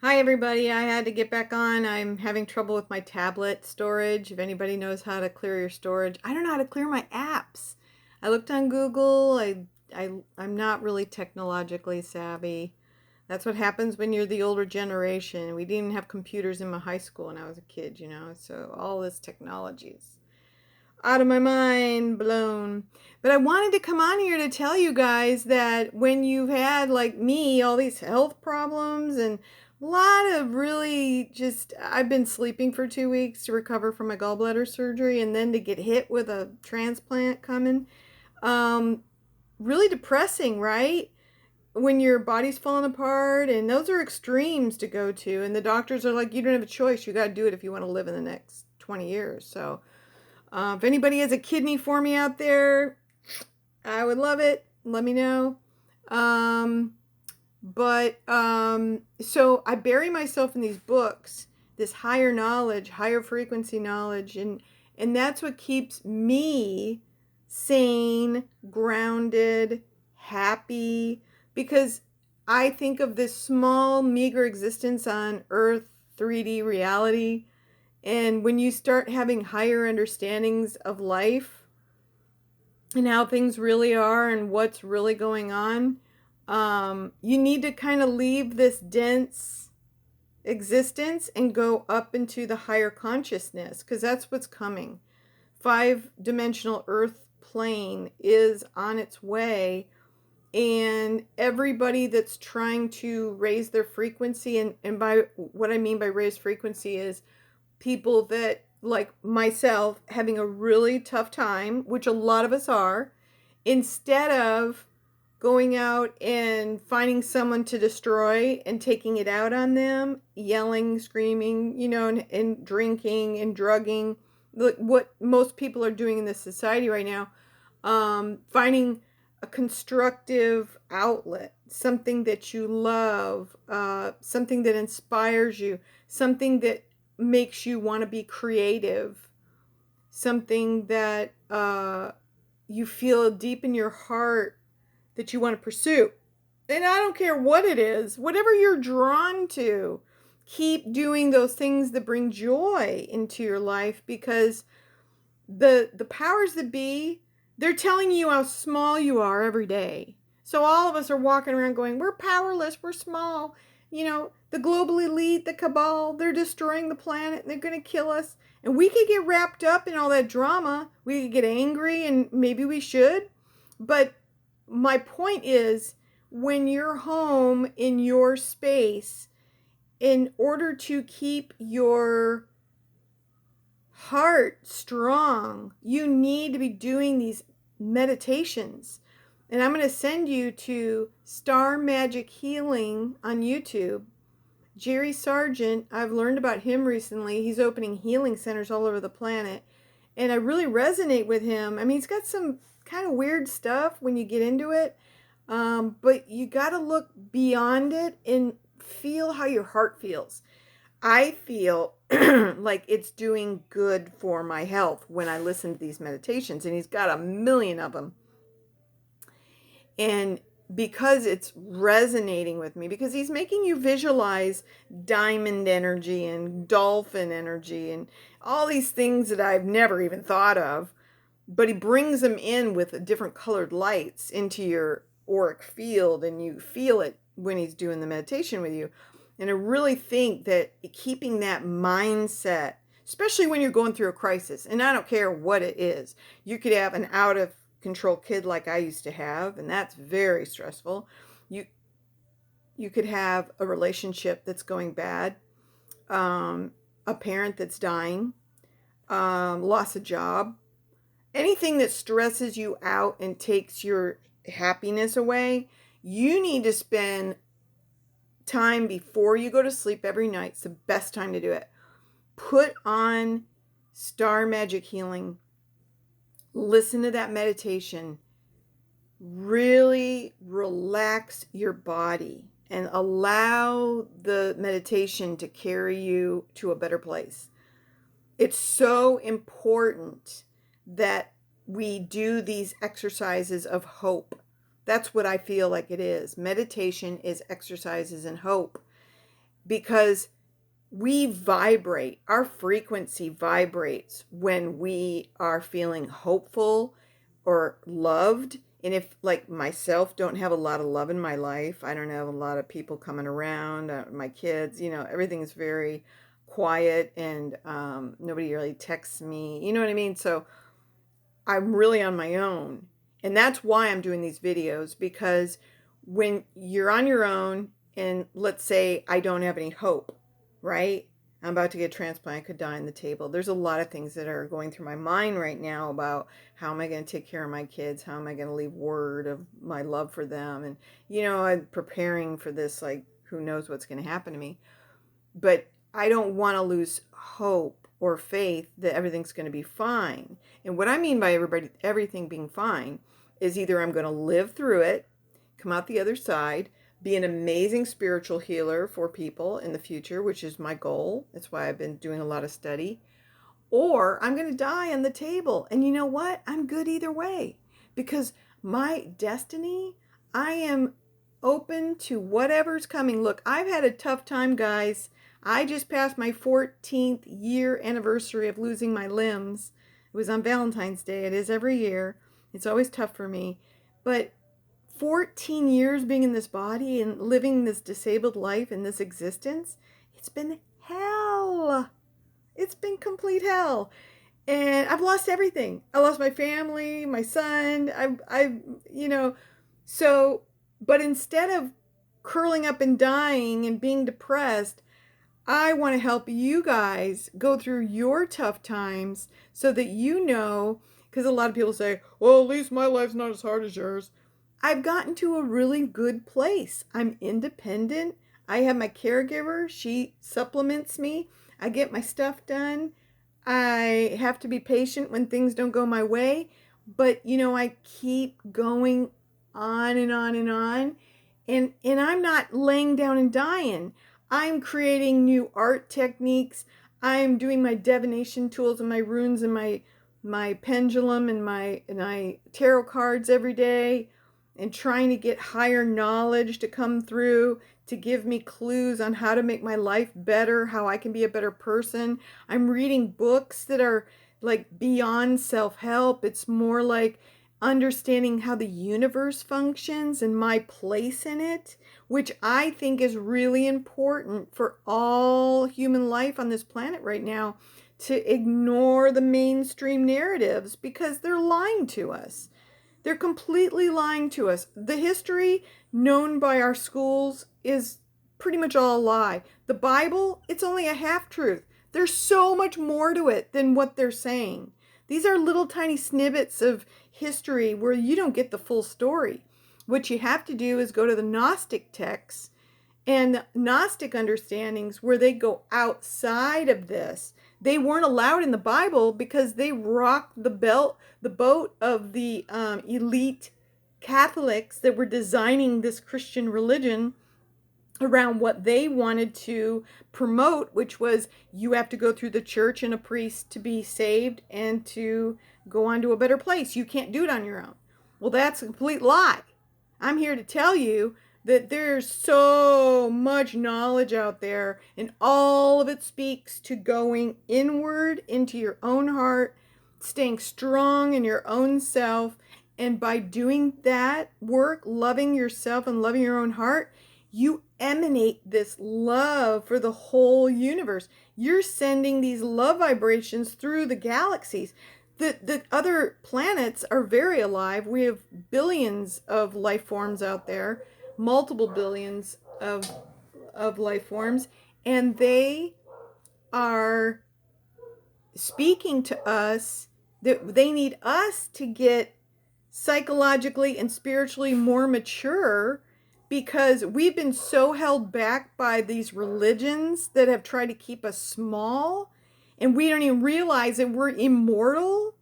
Hi everybody, I had to get back on. I'm having trouble with my tablet storage. If anybody knows how to clear your storage, I don't know how to clear my apps. I looked on Google. I'm not really technologically savvy. That's what happens when you're the older generation. We didn't even have computers in my high school when I was a kid, so all this technology is out of my mind, blown. But I wanted to come on here to tell you guys that when you've had, like me, all these health problems and a lot of really just, I've been sleeping for 2 weeks to recover from my gallbladder surgery and then to get hit with a transplant coming. Um, Really depressing, right? When your body's falling apart, and those are extremes to go to. And the doctors are like, you don't have a choice. You got to do it if you want to live in the next 20 years. So, if anybody has a kidney for me out there, I would love it. Let me know. Um, so I bury myself in these books, this higher knowledge, higher frequency knowledge, and that's what keeps me sane, grounded, happy, because I think of this small, meager existence on Earth, 3D reality, and when you start having higher understandings of life and how things really are and what's really going on, you need to kind of leave this dense existence and go up into the higher consciousness, because that's what's coming. 5 dimensional Earth plane is on its way, and everybody that's trying to raise their frequency, and by what I mean by raise frequency is people that, like myself, having a really tough time, which a lot of us are, instead of going out and finding someone to destroy and taking it out on them, yelling, screaming, and drinking and drugging, like what most people are doing in this society right now, finding a constructive outlet, something that you love, something that inspires you, something that makes you want to be creative, something that you feel deep in your heart that you want to pursue. And I don't care what it is, whatever you're drawn to, keep doing those things that bring joy into your life, because the powers that be, they're telling you how small you are every day. So all of us are walking around going, we're powerless, we're small. The global elite, the cabal, they're destroying the planet, they're going to kill us. And we could get wrapped up in all that drama. We could get angry, and maybe we should. But my point is, when you're home in your space, in order to keep your heart strong, you need to be doing these meditations. And I'm going to send you to Star Magic Healing on YouTube. Jerry Sargent, I've learned about him recently. He's opening healing centers all over the planet. And I really resonate with him. I mean, he's got some kind of weird stuff when you get into it. But you got to look beyond it and feel how your heart feels. I feel like it's doing good for my health when I listen to these meditations, and he's got a million of them. And because it's resonating with me, because he's making you visualize diamond energy and dolphin energy and all these things that I've never even thought of, but he brings them in with different colored lights into your auric field, and you feel it when he's doing the meditation with you. And I really think that keeping that mindset, especially when you're going through a crisis, and I don't care what it is, you could have an out of control kid like I used to have, and that's very stressful. You you could have a relationship that's going bad, a parent that's dying, lost a job, anything that stresses you out and takes your happiness away. You need to spend time before you go to sleep every night. It's the best time to do it. Put on Star Magic Healing. Listen to that meditation. Really relax your body and allow the meditation to carry you to a better place. It's so important that we do these exercises of hope. That's what I feel like it is. Meditation is exercises in hope. because we vibrate, our frequency vibrates when we are feeling hopeful or loved. And if, like myself, don't have a lot of love in my life, I don't have a lot of people coming around, my kids, everything is very quiet, and nobody really texts me, you know what I mean? So I'm really on my own. And that's why I'm doing these videos, because when you're on your own, and let's say I don't have any hope, right? I'm about to get a transplant. I could die on the table. There's a lot of things that are going through my mind right now about how am I going to take care of my kids? How am I going to leave word of my love for them? And, I'm preparing for this, like, who knows what's going to happen to me. But I don't want to lose hope or faith that everything's going to be fine. And what I mean by everything being fine is either I'm going to live through it, come out the other side, be an amazing spiritual healer for people in the future, which is my goal. That's why I've been doing a lot of study. Or I'm going to die on the table. And you know what? I'm good either way, because my destiny, I am open to whatever's coming. Look, I've had a tough time, guys. I just passed my 14th year anniversary of losing my limbs. It was on Valentine's Day. It is every year. It's always tough for me. But 14 years being in this body and living this disabled life in this existence, it's been hell. It's been complete hell. And I've lost everything. I lost my family, my son. So, but instead of curling up and dying and being depressed, I want to help you guys go through your tough times so that because a lot of people say, well, at least my life's not as hard as yours. I've gotten to a really good place. I'm independent. I have my caregiver. She supplements me. I get my stuff done. I have to be patient when things don't go my way. But, I keep going on and on and on. And I'm not laying down and dying. I'm creating new art techniques. I'm doing my divination tools and my runes and my pendulum and my tarot cards every day, and trying to get higher knowledge to come through to give me clues on how to make my life better, how I can be a better person. I'm reading books that are like beyond self-help. It's more like understanding how the universe functions and my place in it, which I think is really important for all human life on this planet right now, to ignore the mainstream narratives because they're lying to us. They're completely lying to us. The history known by our schools is pretty much all a lie. The Bible, it's only a half-truth. There's so much more to it than what they're saying. These are little tiny snippets of history where you don't get the full story. What you have to do is go to the Gnostic texts and Gnostic understandings where they go outside of this. They weren't allowed in the Bible because they rocked the boat of the elite Catholics that were designing this Christian religion around what they wanted to promote, which was you have to go through the church and a priest to be saved and to go on to a better place. You can't do it on your own. Well, that's a complete lie. I'm here to tell you that there's so much knowledge out there, and all of it speaks to going inward into your own heart, staying strong in your own self, and by doing that work, loving yourself and loving your own heart, you emanate this love for the whole universe. You're sending these love vibrations through the galaxies. The other planets are very alive. We have billions of life forms out there, multiple billions of life forms, and they are speaking to us that they need us to get psychologically and spiritually more mature, because we've been so held back by these religions that have tried to keep us small, and we don't even realize that we're immortal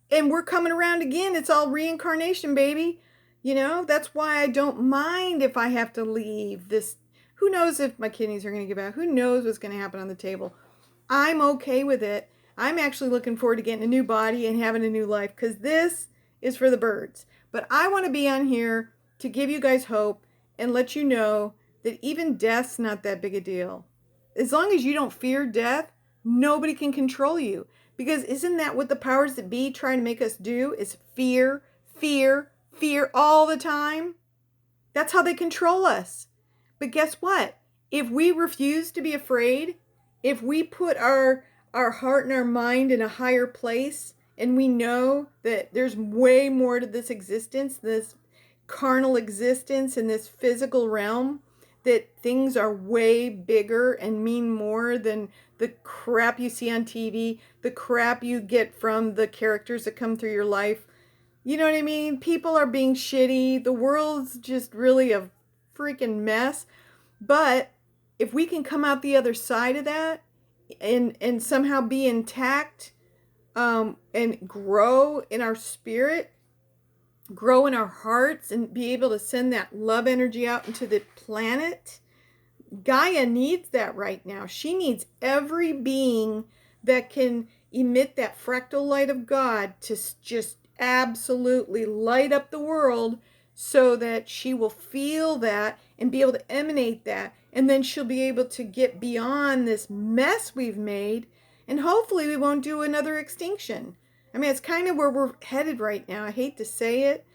and we're coming around again. It's all reincarnation, baby. That's why I don't mind if I have to leave this. Who knows if my kidneys are going to give out? Who knows what's going to happen on the table? I'm okay with it. I'm actually looking forward to getting a new body and having a new life, because this is for the birds. But I want to be on here to give you guys hope and let you know that even death's not that big a deal. as long as you don't fear death, nobody can control you. Because isn't that what the powers that be trying to make us do? Is fear, fear, fear all the time? That's how they control us. But guess what? If we refuse to be afraid, if we put our heart and our mind in a higher place, and we know that there's way more to this existence, this carnal existence in this physical realm, that things are way bigger and mean more than the crap you see on TV, the crap you get from the characters that come through your life. You know what I mean? People are being shitty. The world's just really a freaking mess. But if we can come out the other side of that and somehow be intact, and grow in our spirit, grow in our hearts, and be able to send that love energy out into the planet. Gaia needs that right now. She needs every being that can emit that fractal light of God to just absolutely light up the world, so that she will feel that and be able to emanate that. And then she'll be able to get beyond this mess we've made. And hopefully we won't do another extinction. I mean, it's kind of where we're headed right now. I hate to say it.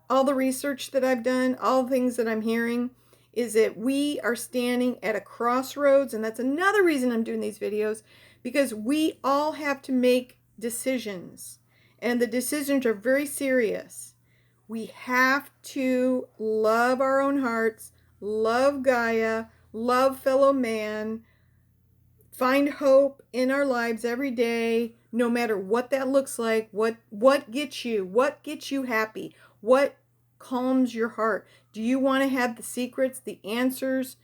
All the research that I've done, all the things that I'm hearing, is that we are standing at a crossroads. And that's another reason I'm doing these videos, because we all have to make decisions. And the decisions are very serious. We have to love our own hearts, love Gaia, love fellow man, find hope in our lives every day, no matter what that looks like. What gets you happy? What calms your heart? Do you want to have the secrets, the answers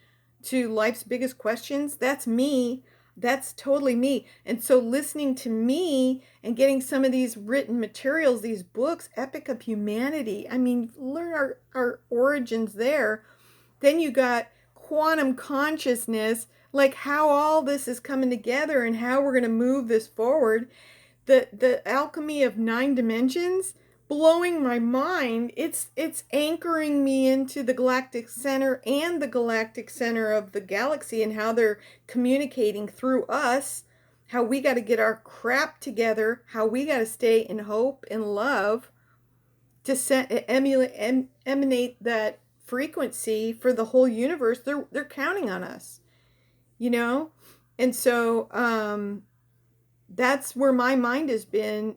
to life's biggest questions? That's me. That's totally me. And so listening to me and getting some of these written materials, these books, Epic of Humanity, I mean, learn our origins there. Then you got quantum consciousness, like how all this is coming together and how we're going to move this forward. The alchemy of 9 dimensions, blowing my mind. It's anchoring me into the galactic center and the galactic center of the galaxy, and how they're communicating through us, how we got to get our crap together, how we got to stay in hope and love to emanate that frequency for the whole universe. They're counting on us, you know? And so that's where my mind has been,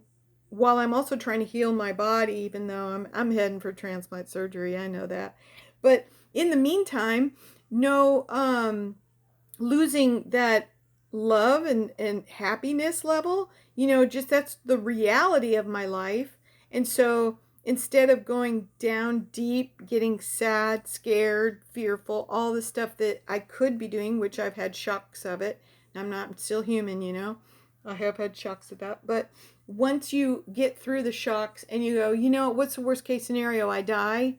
while I'm also trying to heal my body, even though I'm heading for transplant surgery. I know that. But in the meantime, no losing that love and happiness level, you know, just that's the reality of my life. And so instead of going down deep, getting sad, scared, fearful, all the stuff that I could be doing, which I've had shocks of it. I'm still human, you know. I have had shocks of that. But once you get through the shocks and you go, you know, what's the worst case scenario? I die?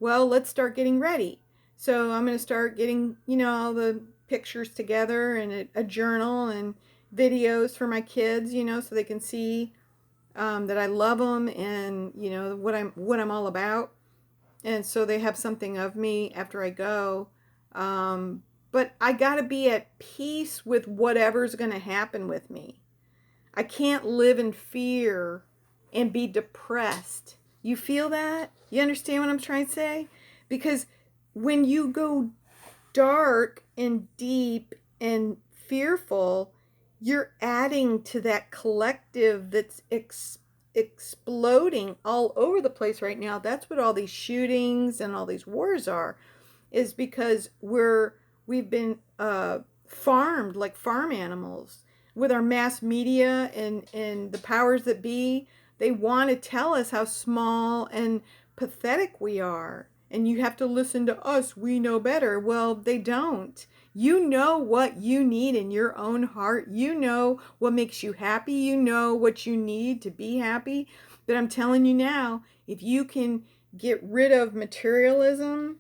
Well, let's start getting ready. So I'm going to start getting, you know, all the pictures together and a journal and videos for my kids, you know, so they can see that I love them and, you know, what I'm all about. And so they have something of me after I go. But I got to be at peace with whatever's going to happen with me. I can't live in fear and be depressed. You feel that? You understand what I'm trying to say? Because when you go dark and deep and fearful, you're adding to that collective that's exploding all over the place right now. That's what all these shootings and all these wars are, is because we've been farmed like farm animals with our mass media and the powers that be. They want to tell us how small and pathetic we are. And you have to listen to us. We know better. Well, they don't. You know what you need in your own heart. You know what makes you happy. You know what you need to be happy. But I'm telling you now, if you can get rid of materialism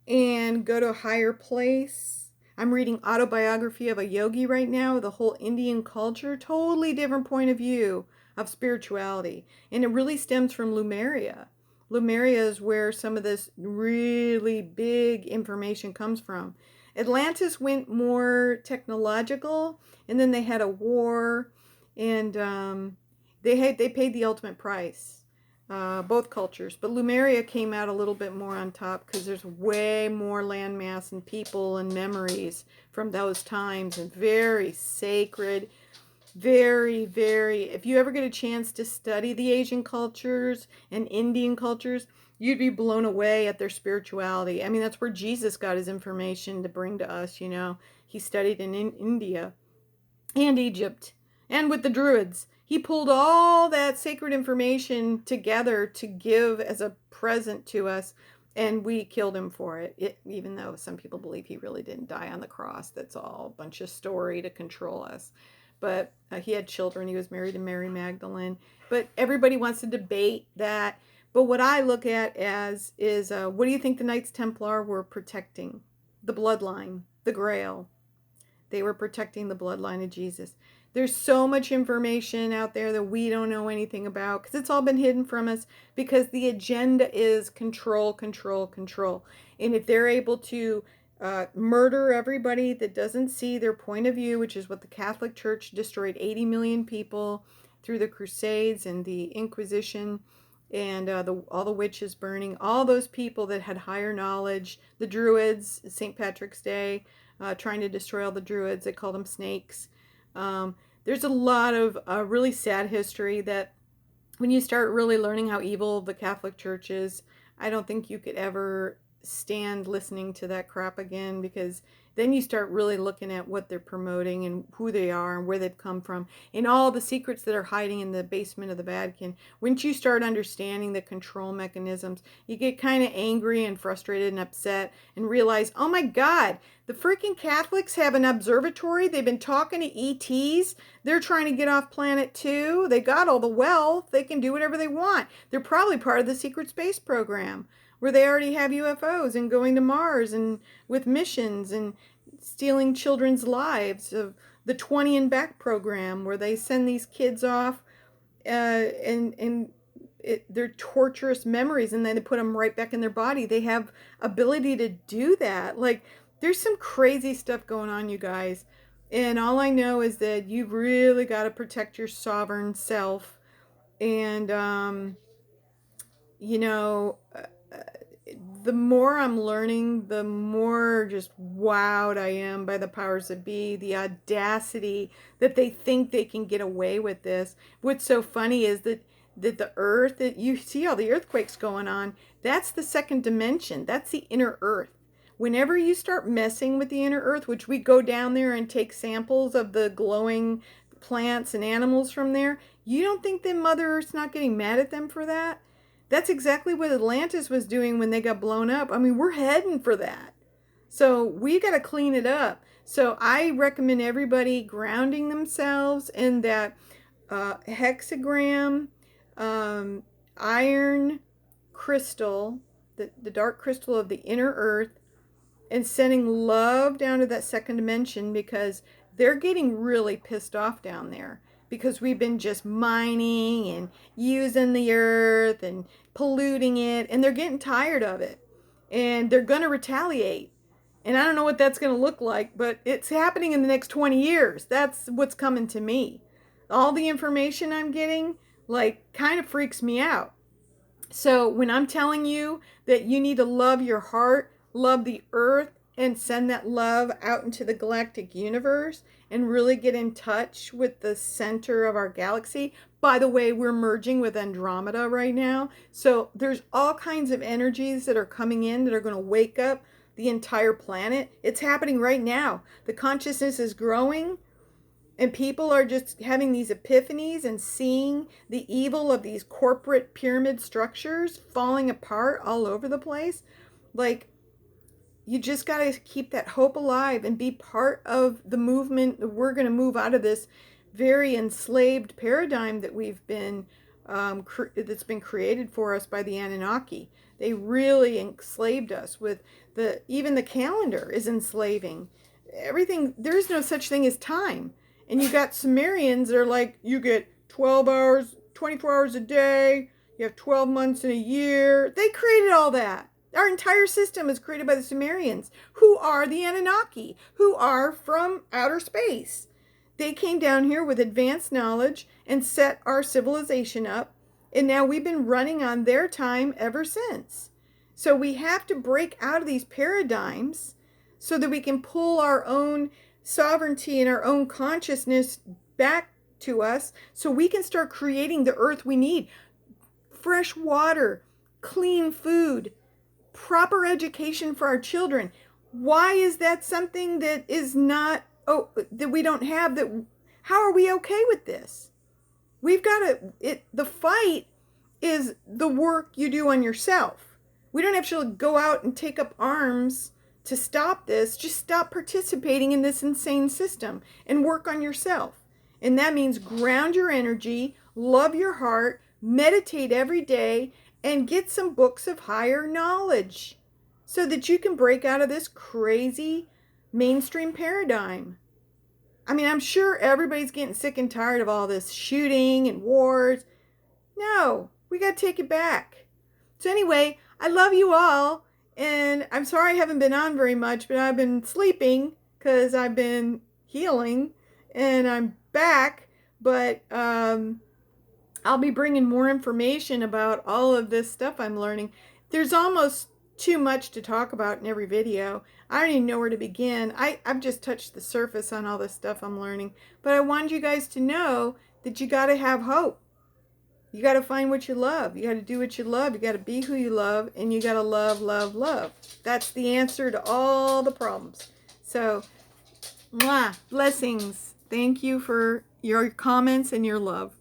and go to a higher place. I'm reading Autobiography of a Yogi right now, the whole Indian culture, totally different point of view of spirituality. And it really stems from Lemuria. Lemuria is where some of this really big information comes from. Atlantis went more technological, and then they had a war, and they paid the ultimate price. Both cultures, but Lemuria came out a little bit more on top because there's way more landmass and people and memories from those times, and very sacred, very, very. If you ever get a chance to study the Asian cultures and Indian cultures, you'd be blown away at their spirituality. I mean, that's where Jesus got his information to bring to us. He studied in India and Egypt and with the Druids. He pulled all that sacred information together to give as a present to us, and we killed him for it, even though some people believe he really didn't die on the cross. That's all a bunch of story to control us. But he had children. He was married to Mary Magdalene. But everybody wants to debate that. But what I look at as is, what do you think the Knights Templar were protecting? The bloodline, the Grail. They were protecting the bloodline of Jesus. There's so much information out there that we don't know anything about because it's all been hidden from us, because the agenda is control, control, control. And if they're able to murder everybody that doesn't see their point of view, which is what the Catholic Church destroyed 80 million people through the Crusades and the Inquisition, and all the witches burning, all those people that had higher knowledge, the Druids, St. Patrick's Day, trying to destroy all the Druids. They called them snakes. There's a lot of really sad history that when you start really learning how evil the Catholic Church is, I don't think you could ever stand listening to that crap again, because then you start really looking at what they're promoting and who they are and where they've come from and all the secrets that are hiding in the basement of the Vatican. Once you start understanding the control mechanisms, you get kind of angry and frustrated and upset and realize, oh my God, the freaking Catholics have an observatory. They've been talking to ETs. They're trying to get off planet 2. They got all the wealth. They can do whatever they want. They're probably part of the secret space program, where they already have UFOs and going to Mars and with missions and stealing children's lives, of the 20 and Back program, where they send these kids off they're torturous memories, and then they put them right back in their body. They have ability to do that. Like, there's some crazy stuff going on, you guys. And all I know is that you've really got to protect your sovereign self. And, the more I'm learning, the more just wowed I am by the powers that be, the audacity that they think they can get away with this. What's so funny is that the earth, that you see all the earthquakes going on, that's the second dimension. That's the inner earth. Whenever you start messing with the inner earth, which we go down there and take samples of the glowing plants and animals from there, you don't think that Mother Earth's not getting mad at them for that? That's exactly what Atlantis was doing when they got blown up. I mean, we're heading for that. So we got to clean it up. So I recommend everybody grounding themselves in that hexagram iron crystal, the dark crystal of the inner earth, and sending love down to that second dimension, because they're getting really pissed off down there, because we've been just mining and using the earth and polluting it, and they're getting tired of it, and they're going to retaliate. And I don't know what that's going to look like, but it's happening in the next 20 years. That's what's coming to me. All the information I'm getting, like, kind of freaks me out. So when I'm telling you that you need to love your heart, love the earth, and send that love out into the galactic universe, and really get in touch with the center of our galaxy. By the way, we're merging with Andromeda right now. So there's all kinds of energies that are coming in that are going to wake up the entire planet. It's happening right now. The consciousness is growing, and people are just having these epiphanies and seeing the evil of these corporate pyramid structures falling apart all over the place. Like, you just got to keep that hope alive and be part of the movement. We're going to move out of this very enslaved paradigm that we've been, that's been created for us by the Anunnaki. They really enslaved us with even the calendar is enslaving. Everything, there is no such thing as time. And you got Sumerians that are like, you get 12 hours, 24 hours a day, you have 12 months in a year. They created all that. Our entire system is created by the Sumerians, who are the Anunnaki, who are from outer space. They came down here with advanced knowledge and set our civilization up, and now we've been running on their time ever since. So we have to break out of these paradigms so that we can pull our own sovereignty and our own consciousness back to us so we can start creating the earth we need. Fresh water, clean food, proper education for our children. Why is that something that is not, that we don't have? That how are we okay with this? We've got to, the fight is the work you do on yourself. We don't have to go out and take up arms to stop this. Just stop participating in this insane system and work on yourself. And that means ground your energy, love your heart, meditate every day, and get some books of higher knowledge so that you can break out of this crazy mainstream paradigm. I mean, I'm sure everybody's getting sick and tired of all this shooting and wars. No, we got to take it back. So anyway, I love you all, and I'm sorry I haven't been on very much, but I've been sleeping because I've been healing, and I'm back, but I'll be bringing more information about all of this stuff I'm learning. There's almost too much to talk about in every video. I don't even know where to begin. I've just touched the surface on all this stuff I'm learning. But I wanted you guys to know that you got to have hope. You got to find what you love. You got to do what you love. You got to be who you love. And you got to love, love, love. That's the answer to all the problems. So, mwah, blessings. Thank you for your comments and your love.